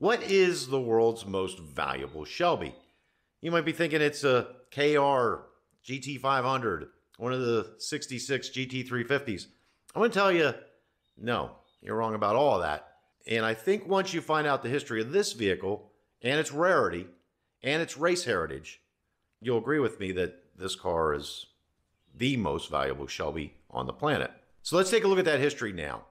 What is the world's most valuable Shelby? You might be thinking it's a KR GT500, one of the 66 GT350s. I'm going to tell you, no, you're wrong about all of that. And I think once you find out the history of this vehicle and its rarity and its race heritage, you'll agree with me that this car is the most valuable Shelby on the planet. So let's take a look at that history now.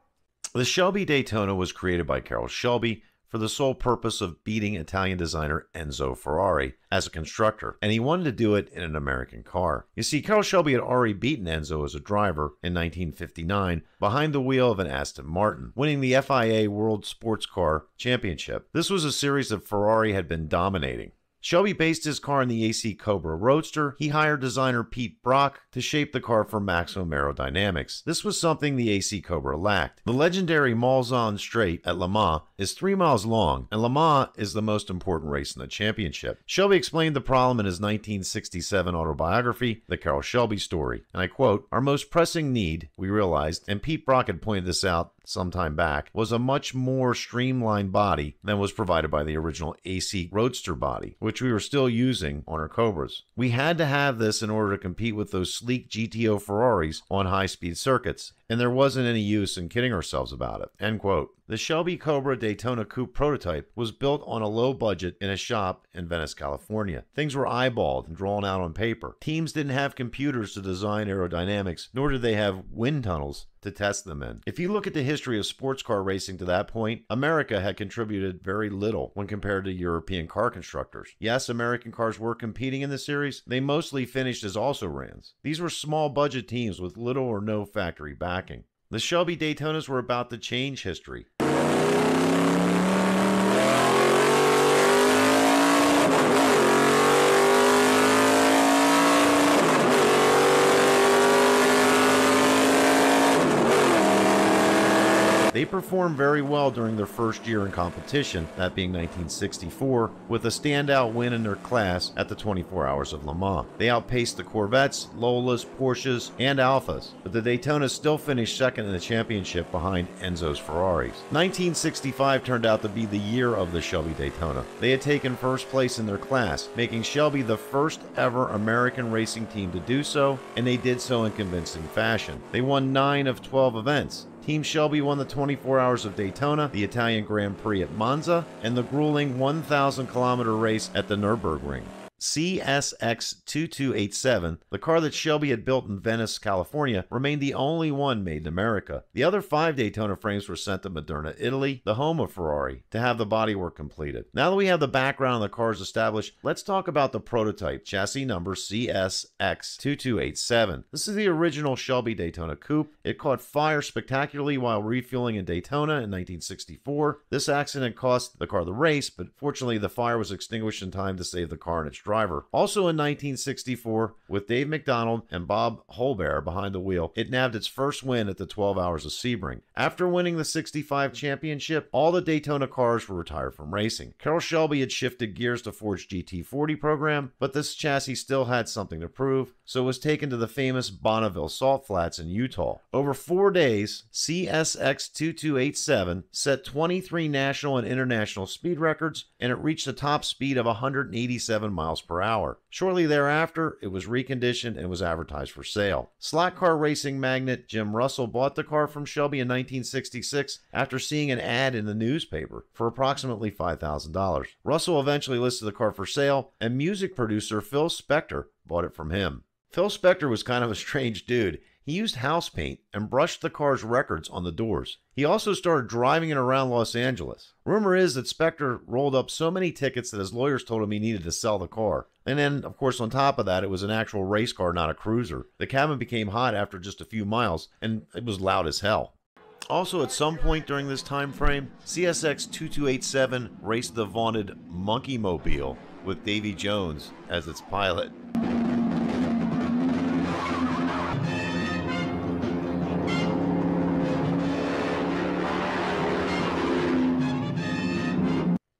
The Shelby Daytona was created by Carroll Shelby for the sole purpose of beating Italian designer Enzo Ferrari as a constructor, and he wanted to do it in an American car. You see, Carroll Shelby had already beaten Enzo as a driver in 1959 behind the wheel of an Aston Martin, winning the FIA World Sports Car Championship. This was a series that Ferrari had been dominating. Shelby based his car on the AC Cobra Roadster. He hired designer Pete Brock to shape the car for maximum aerodynamics. This was something the AC Cobra lacked. The legendary Malzahn Straight at Le Mans is 3 miles long, and Le Mans is the most important race in the championship. Shelby explained the problem in his 1967 autobiography, The Carroll Shelby Story, and I quote, "Our most pressing need, we realized, and Pete Brock had pointed this out some time back, was a much more streamlined body than was provided by the original AC Roadster body, which we were still using on our Cobras. We had to have this in order to compete with those sleek GTO Ferraris on high-speed circuits, and there wasn't any use in kidding ourselves about it." End quote. The Shelby Cobra Daytona Coupe prototype was built on a low budget in a shop in Venice, California. Things were eyeballed and drawn out on paper. Teams didn't have computers to design aerodynamics, nor did they have wind tunnels to test them in. If you look at the history of sports car racing to that point, America had contributed very little when compared to European car constructors. Yes, American cars were competing in the series. They mostly finished as also-rans. These were small budget teams with little or no factory backing. The Shelby Daytonas were about to change history. They performed very well during their first year in competition, that being 1964, with a standout win in their class at the 24 Hours of Le Mans. They outpaced the Corvettes, Lolas, Porsches, and Alphas, but the Daytonas still finished second in the championship behind Enzo's Ferraris. 1965 turned out to be the year of the Shelby Daytona. They had taken first place in their class, making Shelby the first ever American racing team to do so, and they did so in convincing fashion. They won 9 of 12 events. Team Shelby won the 24 Hours of Daytona, the Italian Grand Prix at Monza, and the grueling 1,000-kilometer race at the Nürburgring. CSX-2287, the car that Shelby had built in Venice, California, remained the only one made in America. The other 5 Daytona frames were sent to Moderna, Italy, the home of Ferrari, to have the bodywork completed. Now that we have the background of the cars established, let's talk about the prototype, chassis number CSX-2287. This is the original Shelby Daytona Coupe. It caught fire spectacularly while refueling in Daytona in 1964. This accident cost the car the race, but fortunately the fire was extinguished in time to save the car and its driver. Also in 1964, with Dave McDonald and Bob Holbear behind the wheel, it nabbed its first win at the 12 Hours of Sebring. After winning the 65 championship, all the Daytona cars were retired from racing. Carroll Shelby had shifted gears to Ford's GT40 program, but this chassis still had something to prove, so it was taken to the famous Bonneville Salt Flats in Utah. Over 4 days, CSX-2287 set 23 national and international speed records, and it reached a top speed of 187 miles per hour. Shortly thereafter, it was reconditioned and was advertised for sale. Slot car racing magnate Jim Russell bought the car from Shelby in 1966 after seeing an ad in the newspaper for approximately $5,000. Russell eventually listed the car for sale, and music producer Phil Spector bought it from him. Phil Spector was kind of a strange dude. He used house paint and brushed the car's records on the doors. He also started driving it around Los Angeles. Rumor is that Spector rolled up so many tickets that his lawyers told him he needed to sell the car. And then, of course, on top of that, it was an actual race car, not a cruiser. The cabin became hot after just a few miles, and it was loud as hell. Also, at some point during this time frame, CSX-2287 raced the vaunted Monkey Mobile with Davy Jones as its pilot.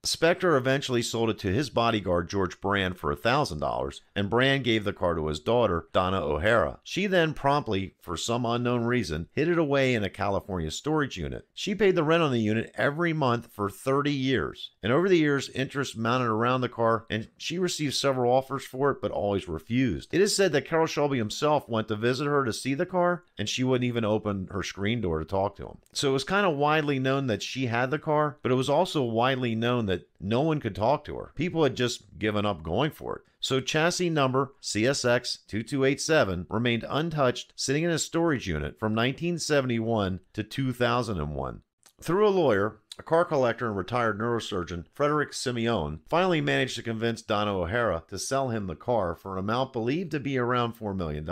Spectre eventually sold it to his bodyguard George Brand for $1,000, and Brand gave the car to his daughter, Donna O'Hara. She then promptly, for some unknown reason, hid it away in a California storage unit. She paid the rent on the unit every month for 30 years, and over the years, interest mounted around the car, and she received several offers for it, but always refused. It is said that Carroll Shelby himself went to visit her to see the car, and she wouldn't even open her screen door to talk to him. So it was kind of widely known that she had the car, but it was also widely known that no one could talk to her. People had just given up going for it. So chassis number CSX2287 remained untouched, sitting in a storage unit from 1971 to 2001. Through a lawyer, a car collector and retired neurosurgeon, Frederick Simeone, finally managed to convince Donna O'Hara to sell him the car for an amount believed to be around $4 million.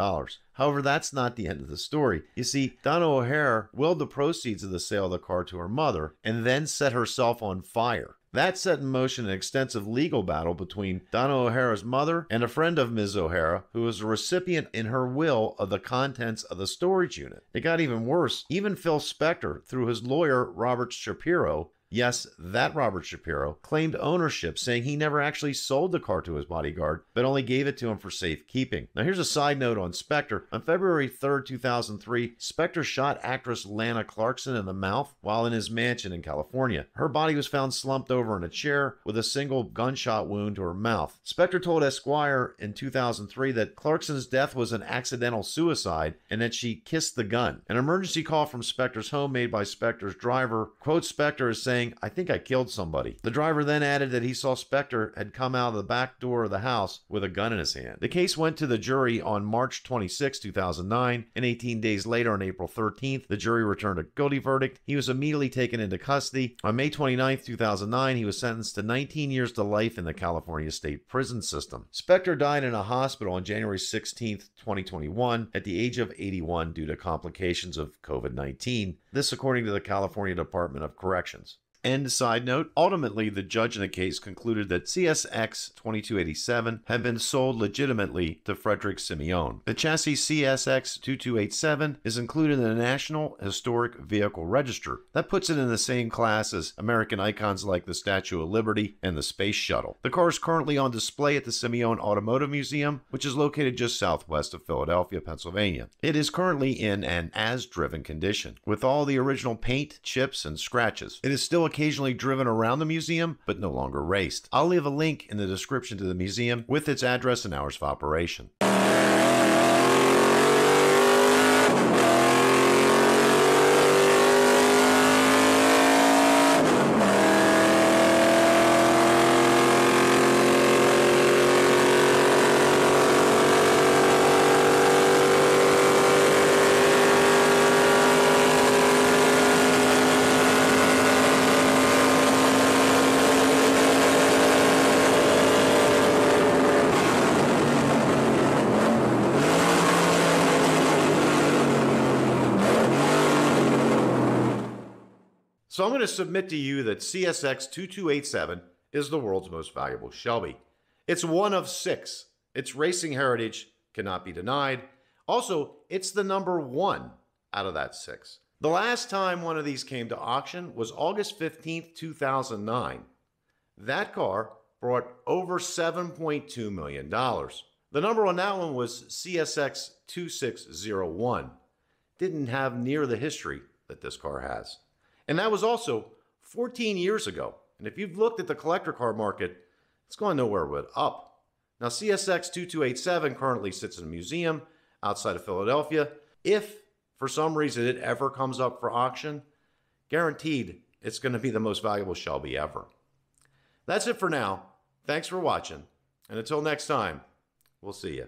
However, that's not the end of the story. You see, Donna O'Hara willed the proceeds of the sale of the car to her mother and then set herself on fire. That set in motion an extensive legal battle between Donna O'Hara's mother and a friend of Ms. O'Hara, who was a recipient in her will of the contents of the storage unit. It got even worse. Even Phil Spector, through his lawyer Robert Shapiro, yes, that Robert Shapiro, claimed ownership, saying he never actually sold the car to his bodyguard, but only gave it to him for safekeeping. Now here's a side note on Spector. On February 3rd, 2003, Spector shot actress Lana Clarkson in the mouth while in his mansion in California. Her body was found slumped over in a chair with a single gunshot wound to her mouth. Spector told Esquire in 2003 that Clarkson's death was an accidental suicide and that she kissed the gun. An emergency call from Spector's home made by Spector's driver quotes Spector as saying, "I think I killed somebody." The driver then added that he saw Spector had come out of the back door of the house with a gun in his hand. The case went to the jury on March 26, 2009, and 18 days later, on April 13th, the jury returned a guilty verdict. He was immediately taken into custody. On May 29, 2009, he was sentenced to 19 years to life in the California State Prison System. Spector died in a hospital on January 16, 2021, at the age of 81 due to complications of COVID-19. This according to the California Department of Corrections. And side note, ultimately the judge in the case concluded that CSX 2287 had been sold legitimately to Frederick Simeone. The chassis CSX 2287 is included in the National Historic Vehicle Register. That puts it in the same class as American icons like the Statue of Liberty and the Space Shuttle. The car is currently on display at the Simeone Automotive Museum, which is located just southwest of Philadelphia, Pennsylvania. It is currently in an as-driven condition, with all the original paint, chips, and scratches. It is still occasionally driven around the museum, but no longer raced. I'll leave a link in the description to the museum with its address and hours of operation. So I'm going to submit to you that CSX 2287 is the world's most valuable Shelby. It's one of 6. Its racing heritage cannot be denied. Also, it's the number 1 out of that 6. The last time one of these came to auction was August 15th, 2009. That car brought over $7.2 million. The number on that one was CSX 2601. Didn't have near the history that this car has. And that was also 14 years ago. And if you've looked at the collector car market, it's going nowhere but up. Now, CSX 2287 currently sits in a museum outside of Philadelphia. If, for some reason, it ever comes up for auction, guaranteed it's going to be the most valuable Shelby ever. That's it for now. Thanks for watching. And until next time, we'll see you.